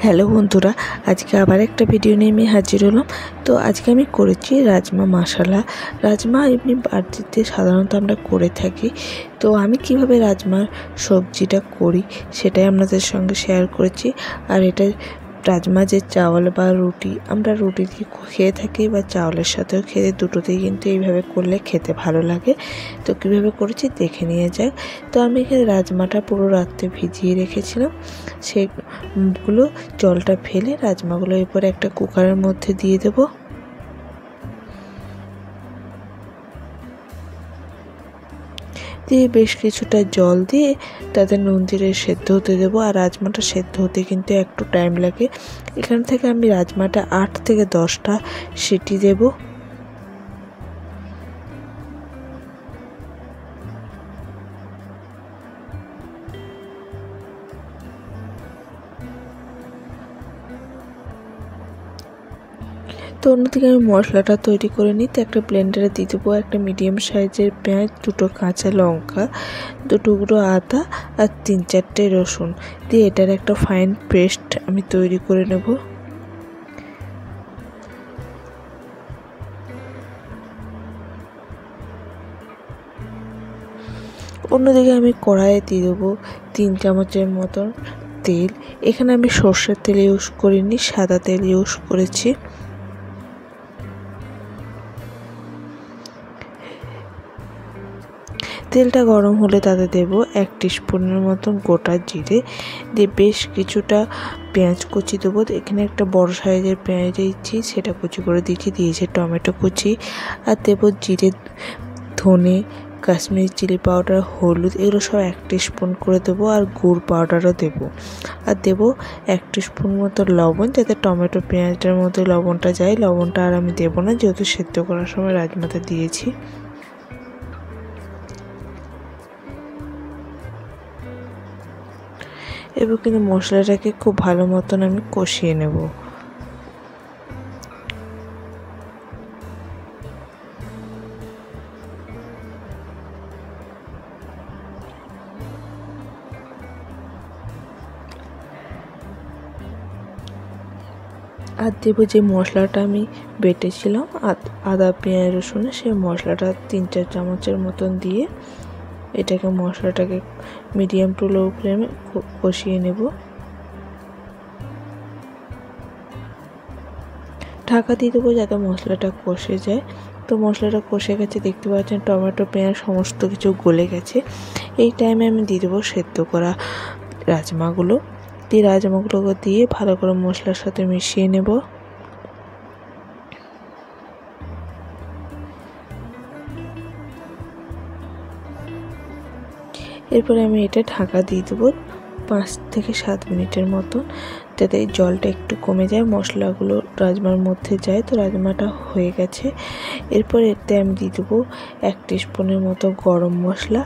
Hello বন্ধুরা, আজকে আবার একটা ভিডিও নিয়ে আমি হাজির হলাম। তো আজকে আমি করেছি রাজমা মশলা। রাজমা এমনি বাড়িতে সাধারণত আমরা করে থাকি। তো আমি কিভাবে রাজমার সবজিটা করি সেটাই আপনাদের সঙ্গে শেয়ার করেছি। আর এটা রাজমা যে চাওয়াল বা রুটি, আমরা রুটি দিয়ে খেয়ে থাকি বা চাওয়ালের সাথেও খেয়ে, দুটোতেই কিন্তু এইভাবে করলে খেতে ভালো লাগে। তো কীভাবে করেছি দেখে নিয়ে যাক। তো আমি এখানে রাজমাটা পুরো রাত্রে ভিজিয়ে রেখেছিলাম। সেগুলো জলটা ফেলে রাজমাগুলো এরপরে একটা কুকারের মধ্যে দিয়ে দেবো। দিয়ে বেশ কিছুটা জল দিয়ে তাতে নুন দিয়ে সেদ্ধ হতে দেবো। আর রাজমাটা সেদ্ধ হতে কিন্তু একটু টাইম লাগে। এখান থেকে আমি রাজমাটা 8 থেকে 10টা সিটি দেবো। তো অন্যদিকে আমি মশলাটা তৈরি করে নিই। তো একটা ব্লেন্ডারে দিয়ে দেবো একটা মিডিয়াম সাইজের পেঁয়াজ, 2টো কাঁচা লঙ্কা, 2 টুকরো আদা আর 3-4টে রসুন দিয়ে এটার একটা ফাইন পেস্ট আমি তৈরি করে নেব। অন্যদিকে আমি কড়াইয়ে দিয়ে দেবো 3 চামচের মতন তেল। এখানে আমি সর্ষের তেল ইউজ করিনি, সাদা তেল ইউজ করেছি। তেলটা গরম হলে তাতে দেব 1 টিস্পুনের মতন গোটা জিরে, দিয়ে বেশ কিছুটা পেঁয়াজ কুচি দেবো। এখানে একটা বড় সাইজের পেঁয়াজ দিয়েছি, সেটা কুচি করে দিয়েছি টমেটো কুচি, আর দেবো জিরে, ধনে, কাশ্মীরি চিলি পাউডার, হলুদ, এগুলো সব 1 টিস্পুন করে দেবো। আর গুড় পাউডারও দেবো। আর দেবো 1 টিস্পুন মতো লবণ, যাতে টমেটো পেঁয়াজটার মধ্যে লবণটা যায়। লবণটা আর আমি দেবো না, যেহেতু সেদ্ধ করার সময় রাজমাতে দিয়েছি। এবার কিন্তু মশলাটাকে খুব ভালো মতন আমি কষিয়ে নেব। আর দেবো যে মশলাটা আমি বেটেছিলাম আদা পেঁয়াজ রসুনের, সেই মশলাটা 3-4 চামচের মতন দিয়ে এটাকে মশলাটাকে মিডিয়াম টু লো ফ্লেমে কষিয়ে নেব। ঢাকা দিয়ে দেবো যাতে মশলাটা কষে যায়। তো মশলাটা কষে গেছে, দেখতে পাচ্ছেন টমেটো পেঁয়াজ সমস্ত কিছু গলে গেছে। এই টাইমে আমি দিয়ে দেবো সেদ্ধ করা রাজমাগুলো। রাজমাগুলোকে দিয়ে ভালো করে মশলার সাথে মিশিয়ে নেব। এরপরে আমি এটা ঢাকা দিয়ে দেবো 5 থেকে 7 মিনিটের মতন, যাতে জলটা একটু কমে যায়, মশলাগুলো রাজমার মধ্যে যায়। তো রাজমাটা হয়ে গেছে। এরপর এতে আমি দিয়ে দেবো 1 টিস্পুনের মতো গরম মশলা,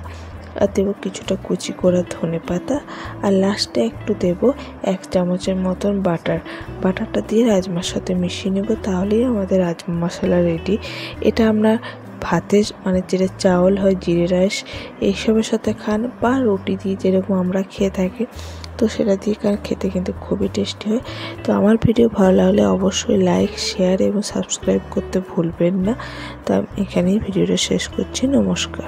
আর দেবো কিছুটা কুচি করা ধনে পাতা, আর লাস্টে একটু দেবো 1 চামচের মতন বাটারটা দিয়ে রাজমার সাথে মিশিয়ে নেব। তাহলেই আমাদের রাজমা মশলা রেডি। এটা আমরা ভাতের যেটা চাউল হয়, জিরে রাইস, এইসবের সাথে খান বা রুটি দিয়ে যেরকম আমরা খেয়ে থাকি, তো সেটা দিয়ে খেতে কিন্তু খুবই টেস্টি হয়। তো আমার ভিডিও ভালো লাগলে অবশ্যই লাইক, শেয়ার এবং সাবস্ক্রাইব করতে ভুলবেন না। তো আমি এখানেই ভিডিওটা শেষ করছি। নমস্কার।